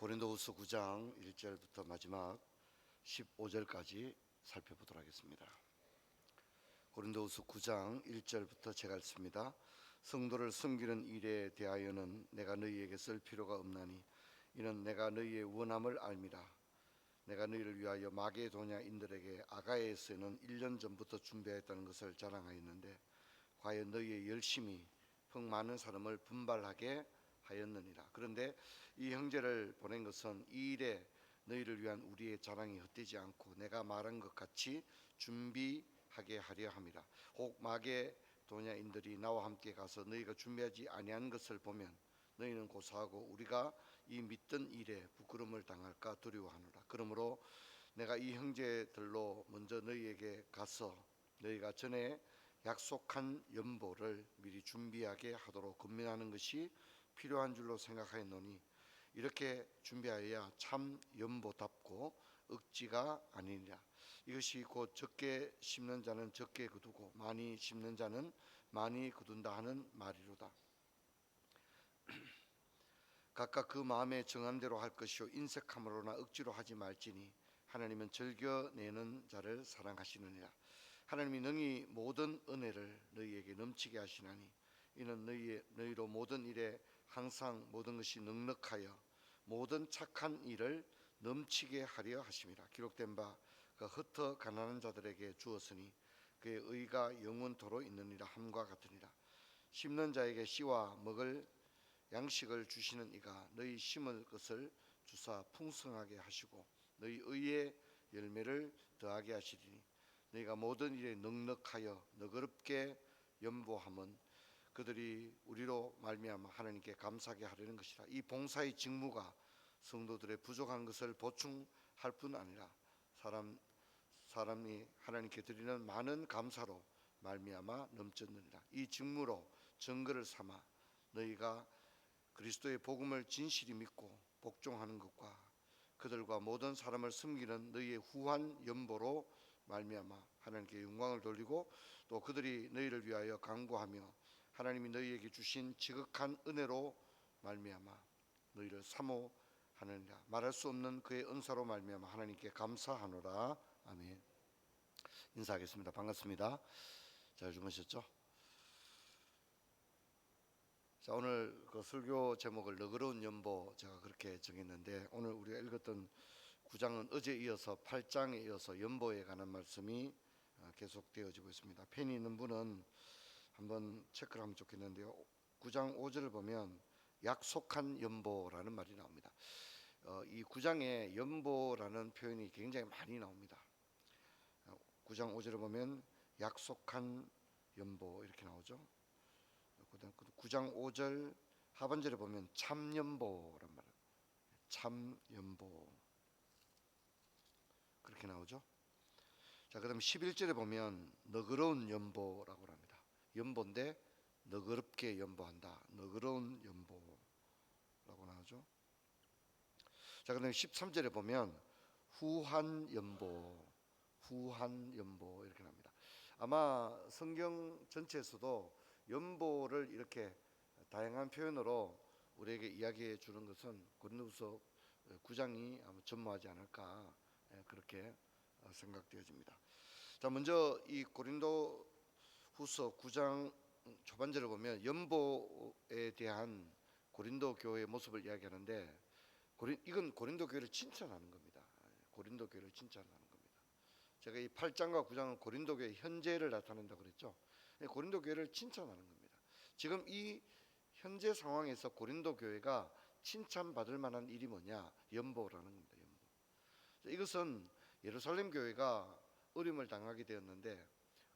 고린도후서 9장 1절부터 마지막 15절까지 살펴보도록 하겠습니다. 고린도후서 9장 1절부터 제가 읽습니다. 성도를 섬기는 일에 대하여는 내가 너희에게 쓸 필요가 없나니 이는 내가 너희의 원함을 알미라. 내가 너희를 위하여 마게도냐인들에게 아가야에서는 1년 전부터 준비하였다는 것을 자랑하였는데 과연 너희의 열심이 흥 많은 사람을 분발하게 하였느니라. 그런데 이 형제를 보낸 것은 이 일에 너희를 위한 우리의 자랑이 헛되지 않고 내가 말한 것 같이 준비하게 하려 함이라. 혹 마게도냐인들이 나와 함께 가서 너희가 준비하지 아니한 것을 보면 너희는 고사하고 우리가 이 믿던 일에 부끄러움을 당할까 두려워하노라. 그러므로 내가 이 형제들로 먼저 너희에게 가서 너희가 전에 약속한 연보를 미리 준비하게 하도록 권면하는 것이 필요한 줄로 생각하였노니 이렇게 준비하여야 참 연보답고 억지가 아니니라. 이것이 곧 적게 심는 자는 적게 거두고 많이 심는 자는 많이 거둔다 하는 말이로다. 각각 그 마음에 정한 대로 할 것이요 인색함으로나 억지로 하지 말지니 하나님은 즐겨내는 자를 사랑하시느니라. 하나님이 능히 모든 은혜를 너희에게 넘치게 하시나니 이는 너희로 모든 일에 항상 모든 것이 넉넉하여 모든 착한 일을 넘치게 하려 하심이라. 기록된 바 그 흩어 가난한 자들에게 주었으니 그의 의가 영원토록 있느니라 함과 같으니라. 심는 자에게 씨와 먹을 양식을 주시는 이가 너희 심을 것을 주사 풍성하게 하시고 너희 의의 열매를 더하게 하시리니 너희가 모든 일에 넉넉하여 너그럽게 연보함은 그들이 우리로 말미암아 하나님께 감사하게 하려는 것이라. 이 봉사의 직무가 성도들의 부족한 것을 보충할 뿐 아니라 사람이 하나님께 드리는 많은 감사로 말미암아 넘쳤느니라. 이 직무로 증거를 삼아 너희가 그리스도의 복음을 진실히 믿고 복종하는 것과 그들과 모든 사람을 섬기는 너희의 후한 연보로 말미암아 하나님께 영광을 돌리고 또 그들이 너희를 위하여 간구하며 하나님이 너희에게 주신 지극한 은혜로 말미암아 너희를 사모하느니라. 말할 수 없는 그의 은사로 말미암아 하나님께 감사하노라. 아멘. 인사하겠습니다. 반갑습니다. 잘 주무셨죠? 자, 오늘 그 설교 제목을 너그러운 연보 제가 그렇게 정했는데 오늘 우리가 읽었던 9장은 어제 이어서 8장에 이어서 연보에 관한 말씀이 계속되어지고 있습니다. 펜이 있는 분은 한번 체크를 하면 좋겠는데요. 9장 5절을 보면 약속한 연보라는 말이 나옵니다. 이 9장에 연보라는 표현이 굉장히 많이 나옵니다. 9장 5절을 보면 약속한 연보 이렇게 나오죠. 9장 5절 하반절에 보면 참연보란 말이에요. 참연보 그렇게 나오죠. 자, 그다음 11절에 보면 너그러운 연보라고 합니다. 연보인데 너그럽게 연보한다. 너그러운 연보라고 나오죠. 자, 그다음 13절에 보면 후한 연보 이렇게 나옵니다. 아마 성경 전체에서도 연보를 이렇게 다양한 표현으로 우리에게 이야기해 주는 것은 고린도후서 9장이 아마 전무하지 않을까 그렇게 생각되어집니다. 자, 먼저 이 고린도후서 9장 초반절을 보면 연보에 대한 고린도 교회의 모습을 이야기하는데 이건 고린도 교회를 칭찬하는 겁니다. 고린도 교회를 칭찬하는 겁니다. 제가 이 8장과 9장은 고린도 교회 현재를 나타낸다고 그랬죠. 고린도 교회를 칭찬하는 겁니다. 지금 이 현재 상황에서 고린도 교회가 칭찬받을 만한 일이 뭐냐? 연보라는 겁니다. 연보. 이것은 예루살렘 교회가 어려움을 당하게 되었는데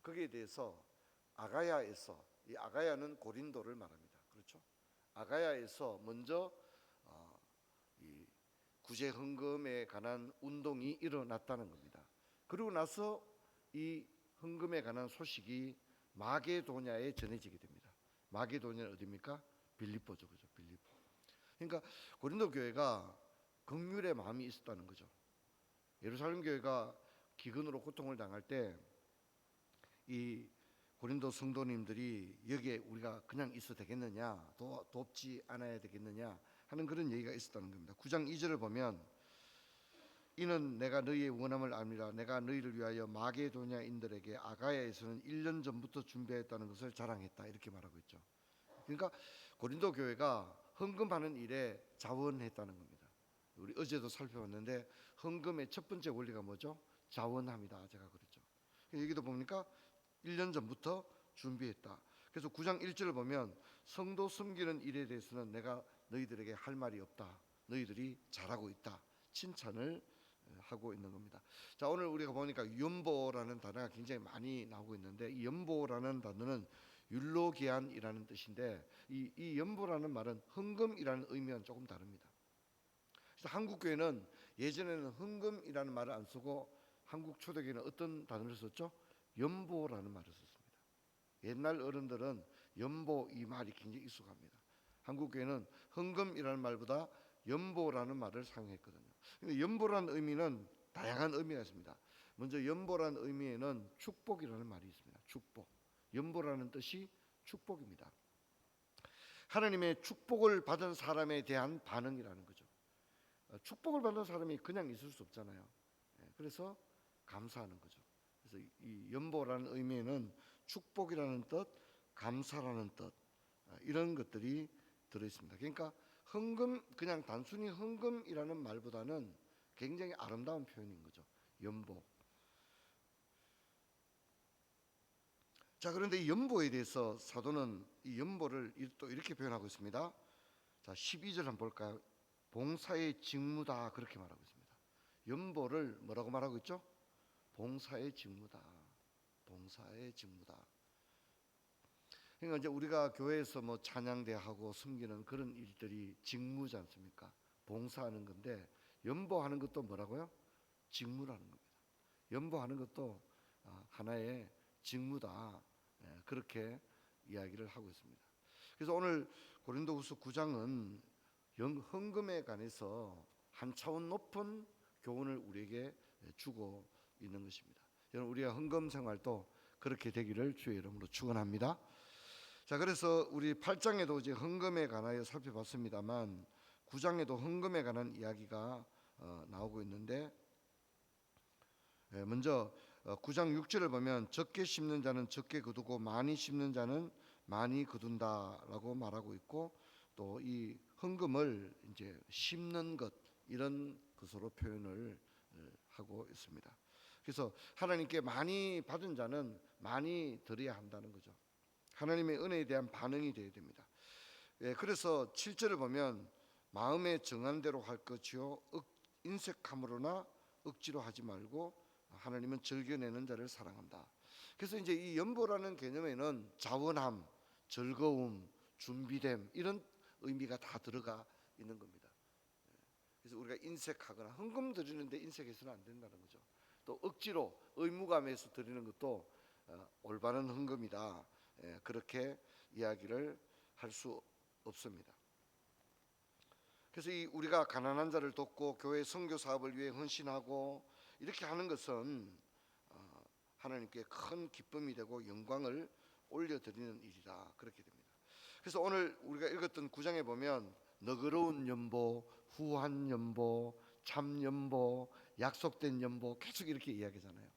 거기에 대해서 아가야에서, 이 아가야는 고린도를 말합니다. 그렇죠? 아가야에서 먼저 이 구제 헌금에 관한 운동이 일어났다는 겁니다. 그리고 나서 이 헌금에 관한 소식이 마게도냐에 전해지게 됩니다. 마게도냐는 어디입니까? 빌립보죠, 그죠? 빌립보. 그러니까 고린도 교회가 긍휼의 마음이 있었다는 거죠. 예루살렘 교회가 기근으로 고통을 당할 때 이 고린도 성도님들이 여기에 우리가 그냥 있어도 되겠느냐, 돕지 않아야 되겠느냐 하는 그런 얘기가 있었다는 겁니다. 9장 2절을 보면 이는 내가 너희의 원함을 압니다. 내가 너희를 위하여 마게도냐인들에게 아가야에서는 1년 전부터 준비했다는 것을 자랑했다. 이렇게 말하고 있죠. 그러니까 고린도 교회가 헌금하는 일에 자원했다는 겁니다. 우리 어제도 살펴봤는데 헌금의 첫 번째 원리가 뭐죠? 자원합니다. 제가 그랬죠. 여기도 보니까 1년 전부터 준비했다. 그래서 9장 1절을 보면 성도 섬기는 일에 대해서는 내가 너희들에게 할 말이 없다. 너희들이 잘하고 있다. 칭찬을 하고 있는 겁니다. 자, 오늘 우리가 보니까 연보라는 단어가 굉장히 많이 나오고 있는데 이 연보라는 단어는 율로기안이라는 뜻인데 이 연보라는 말은 헌금이라는 의미와는 조금 다릅니다. 그래서 한국 교회는 예전에는 헌금이라는 말을 안 쓰고 한국 초대교회는 어떤 단어를 썼죠? 연보라는 말을 썼습니다. 옛날 어른들은 연보 이 말이 굉장히 익숙합니다. 한국 교회는 헌금이라는 말보다 연보라는 말을 사용했거든요. 근데 연보라는 의미는 다양한 의미가 있습니다. 먼저 연보라는 의미에는 축복이라는 말이 있습니다. 축복. 연보라는 뜻이 축복입니다. 하나님의 축복을 받은 사람에 대한 반응이라는 거죠. 축복을 받는 사람이 그냥 있을 수 없잖아요. 그래서 감사하는 거죠. 그래서 이 연보라는 의미에는 축복이라는 뜻, 감사라는 뜻 이런 것들이 들어 있습니다. 그러니까 헌금 그냥 단순히 헌금이라는 말보다는 굉장히 아름다운 표현인 거죠. 연보. 자, 그런데 이 연보에 대해서 사도는 이 연보를 또 이렇게 표현하고 있습니다. 자, 12절 한번 볼까요? 봉사의 직무다 그렇게 말하고 있습니다. 연보를 뭐라고 말하고 있죠? 봉사의 직무다. 봉사의 직무다. 그러니까 이제 우리가 교회에서 뭐 찬양대하고 섬기는 그런 일들이 직무지 않습니까? 봉사하는 건데 연보하는 것도 뭐라고요? 직무라는 겁니다. 연보하는 것도 하나의 직무다. 그렇게 이야기를 하고 있습니다. 그래서 오늘 고린도후서 9장은 헌금에 관해서 한 차원 높은 교훈을 우리에게 주고 있는 것입니다. 여러분 우리가 헌금 생활도 그렇게 되기를 주의 이름으로 축원합니다. 자, 그래서 우리 8장에도 이제 헌금에 관하여 살펴봤습니다만 9장에도 헌금에 관한 이야기가 나오고 있는데 먼저 9장 6절을 보면 적게 심는 자는 적게 거두고 많이 심는 자는 많이 거둔다라고 말하고 있고 또 이 헌금을 이제 심는 것 이런 것으로 표현을 하고 있습니다. 그래서 하나님께 많이 받은 자는 많이 드려야 한다는 거죠. 하나님의 은혜에 대한 반응이 되어야 됩니다. 그래서 7절을 보면 마음에 정한 대로 할 것이요 인색함으로나 억지로 하지 말고 하나님은 즐겨내는 자를 사랑한다. 그래서 이제 이 연보라는 개념에는 자원함, 즐거움, 준비됨 이런 의미가 다 들어가 있는 겁니다. 그래서 우리가 인색하거나 헌금 드리는데 인색해서는 안 된다는 거죠. 또 억지로 의무감에서 드리는 것도 올바른 헌금이다. 그렇게 이야기를 할 수 없습니다. 그래서 우리가 가난한 자를 돕고 교회 선교 사업을 위해 헌신하고 이렇게 하는 것은 하나님께 큰 기쁨이 되고 영광을 올려드리는 일이다. 그렇게 됩니다. 그래서 오늘 우리가 읽었던 9장에 보면 너그러운 연보, 후한 연보, 참 연보, 약속된 연보 계속 이렇게 이야기하잖아요.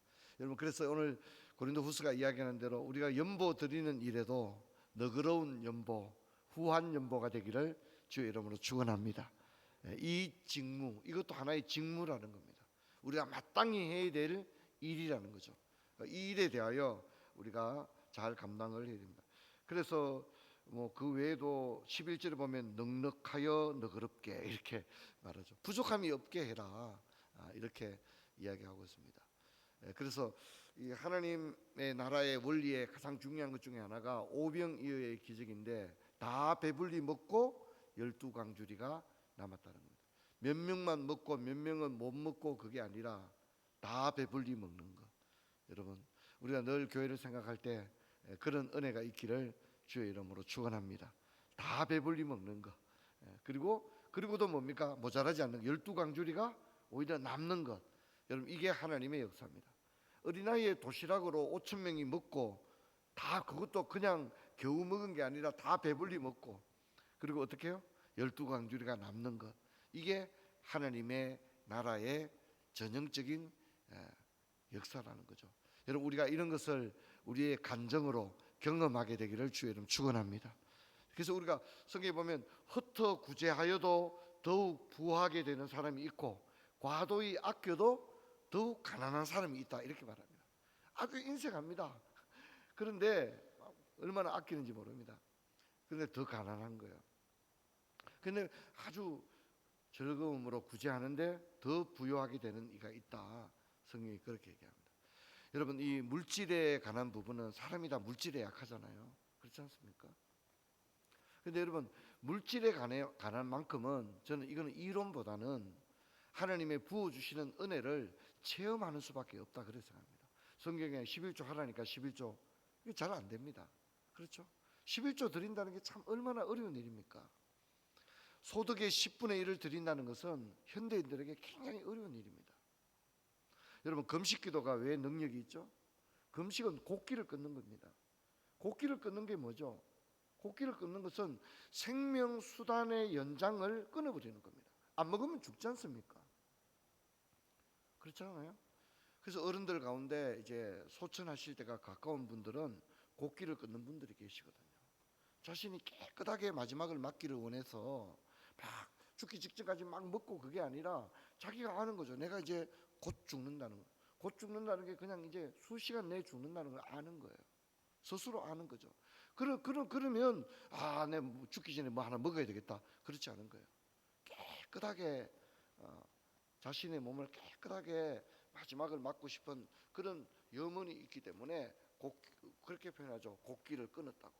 여러분 그래서 오늘 고린도후서가 이야기하는 대로 우리가 연보 드리는 일에도 너그러운 연보, 후한 연보가 되기를 주의 이름으로 축원합니다. 이 직무 이것도 하나의 직무라는 겁니다. 우리가 마땅히 해야 될 일이라는 거죠. 이 일에 대하여 우리가 잘 감당을 해야 됩니다. 그래서 뭐 그 외에도 11절에 보면 넉넉하여 너그럽게 이렇게 말하죠. 부족함이 없게 해라 이렇게 이야기하고 있습니다. 그래서 이 하나님의 나라의 원리의 가장 중요한 것 중에 하나가 오병이어의 기적인데 다 배불리 먹고 12광주리가 남았다는 겁니다. 몇 명만 먹고 몇 명은 못 먹고 그게 아니라 다 배불리 먹는 것. 여러분 우리가 늘 교회를 생각할 때 그런 은혜가 있기를 주의 이름으로 축원합니다. 다 배불리 먹는 것. 그리고도 뭡니까? 모자라지 않는 12광주리가 오히려 남는 것. 여러분 이게 하나님의 역사입니다. 어린아이의 도시락으로 5천 명이 먹고 다 그것도 그냥 겨우 먹은 게 아니라 다 배불리 먹고 그리고 어떻게 해요? 열두 광주리가 남는 것, 이게 하나님의 나라의 전형적인 역사라는 거죠. 여러분, 우리가 이런 것을 우리의 간정으로 경험하게 되기를 주의 이름 축원합니다. 그래서 우리가 성경에 보면 흩어 구제하여도 더욱 부하게 되는 사람이 있고 과도히 아껴도 더욱 가난한 사람이 있다, 이렇게 말합니다. 아주 인색합니다. 그런데 얼마나 아끼는지 모릅니다. 그런데 더 가난한 거예요. 그런데 아주 즐거움으로 구제하는데 더 부유하게 되는 이가 있다, 성경이 그렇게 얘기합니다. 여러분, 이 물질에 관한 부분은 사람이 다 물질에 약하잖아요. 그렇지 않습니까? 그런데 여러분, 물질에 관한 만큼은 저는 이거는 이론보다는 하나님의 부어주시는 은혜를 체험하는 수밖에 없다, 그렇게 생각합니다. 성경에 11조 하라니까 11조, 이게 잘 안 됩니다. 그렇죠? 11조 드린다는 게 참 얼마나 어려운 일입니까? 소득의 10분의 1을 드린다는 것은 현대인들에게 굉장히 어려운 일입니다. 여러분, 금식기도가 왜 능력이 있죠? 금식은 곡기를 끊는 겁니다. 곡기를 끊는 게 뭐죠? 곡기를 끊는 것은 생명수단의 연장을 끊어버리는 겁니다. 안 먹으면 죽지 않습니까? 그렇지 않아요? 그래서 어른들 가운데 이제 소천하실 때가 가까운 분들은 곡기를 끊는 분들이 계시거든요. 자신이 깨끗하게 마지막을 맞기를 원해서 막 죽기 직전까지 막 먹고, 그게 아니라 자기가 아는 거죠. 내가 이제 곧 죽는다는 거. 곧 죽는다는 게 그냥 이제 수시간 내에 죽는다는 걸 아는 거예요. 스스로 아는 거죠. 그러면 내 죽기 전에 뭐 하나 먹어야 되겠다, 그렇지 않은 거예요. 깨끗하게 자신의 몸을 깨끗하게 마지막을 맞고 싶은 그런 염원이 있기 때문에 그렇게 표현하죠. 곡기를 끊었다고.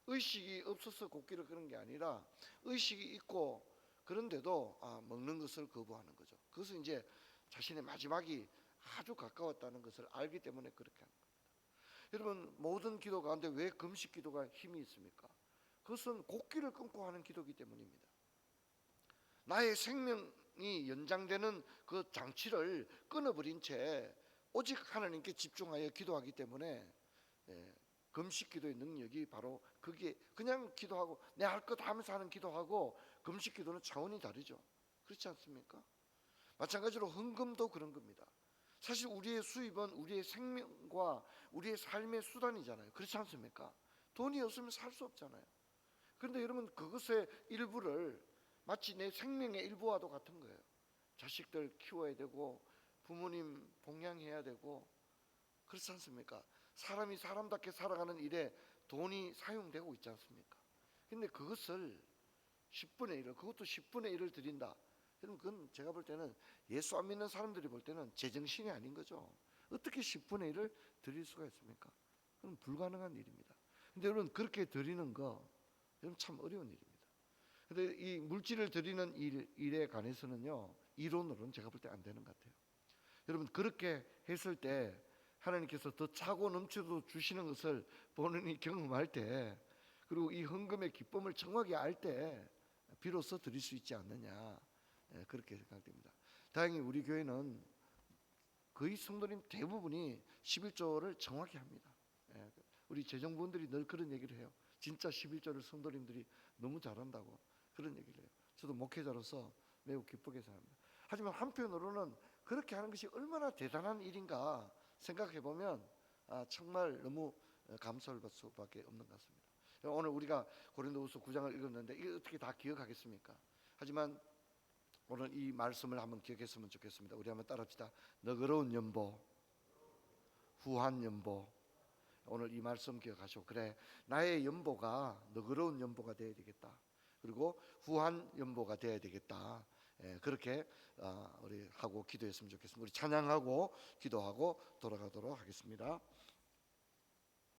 의식이 없어서 곡기를 끊은 게 아니라 의식이 있고 그런데도 먹는 것을 거부하는 거죠. 그것은 이제 자신의 마지막이 아주 가까웠다는 것을 알기 때문에 그렇게 하는 겁니다. 여러분, 모든 기도 가운데 왜 금식 기도가 힘이 있습니까? 그것은 곡기를 끊고 하는 기도이기 때문입니다. 나의 생명이 연장되는 그 장치를 끊어버린 채 오직 하나님께 집중하여 기도하기 때문에 금식 기도의 능력이 바로 그게, 그냥 기도하고 내 할 것 하면서 하는 기도하고 금식 기도는 차원이 다르죠. 그렇지 않습니까? 마찬가지로 헌금도 그런 겁니다. 사실 우리의 수입은 우리의 생명과 우리의 삶의 수단이잖아요. 그렇지 않습니까? 돈이 없으면 살 수 없잖아요. 그런데 여러분, 그것의 일부를 마치 내 생명의 일부와도 같은 거예요. 자식들 키워야 되고 부모님 봉양해야 되고, 그렇지 않습니까? 사람이 사람답게 살아가는 일에 돈이 사용되고 있지 않습니까? 근데 그것을 10분의 1을, 그것도 10분의 1을 드린다. 여러분, 그건 제가 볼 때는 예수 안 믿는 사람들이 볼 때는 제정신이 아닌 거죠. 어떻게 10분의 1을 드릴 수가 있습니까? 그건 불가능한 일입니다. 근데 여러분, 그렇게 드리는 거 여러분 참 어려운 일입니다. 근데 이 물질을 드리는 일에 관해서는요, 이론으로는 제가 볼 때 안 되는 것 같아요. 여러분, 그렇게 했을 때 하나님께서 더 차고 넘쳐도 주시는 것을 본인이 경험할 때, 그리고 이 헌금의 기쁨을 정확히 알 때 비로소 드릴 수 있지 않느냐, 그렇게 생각됩니다. 다행히 우리 교회는 거의 성도님 대부분이 11조를 정확히 합니다. 우리 재정부원들이 늘 그런 얘기를 해요. 진짜 11조를 성도님들이 너무 잘한다고 그런 얘기를 해요. 저도 목회자로서 매우 기쁘게 생각합니다. 하지만 한편으로는 그렇게 하는 것이 얼마나 대단한 일인가 생각해 보면 정말 너무 감사를 받을 수밖에 없는 것 같습니다. 오늘 우리가 고린도후서 9장을 읽었는데 이게 어떻게 다 기억하겠습니까? 하지만 오늘 이 말씀을 한번 기억했으면 좋겠습니다. 우리 한번 따라합시다. 너그러운 연보, 후한 연보. 오늘 이 말씀 기억하시고, 그래, 나의 연보가 너그러운 연보가 되어야 되겠다. 그리고 후한 연보가 되어야 되겠다. 그렇게 우리 하고 기도했으면 좋겠습니다. 우리 찬양하고 기도하고 돌아가도록 하겠습니다.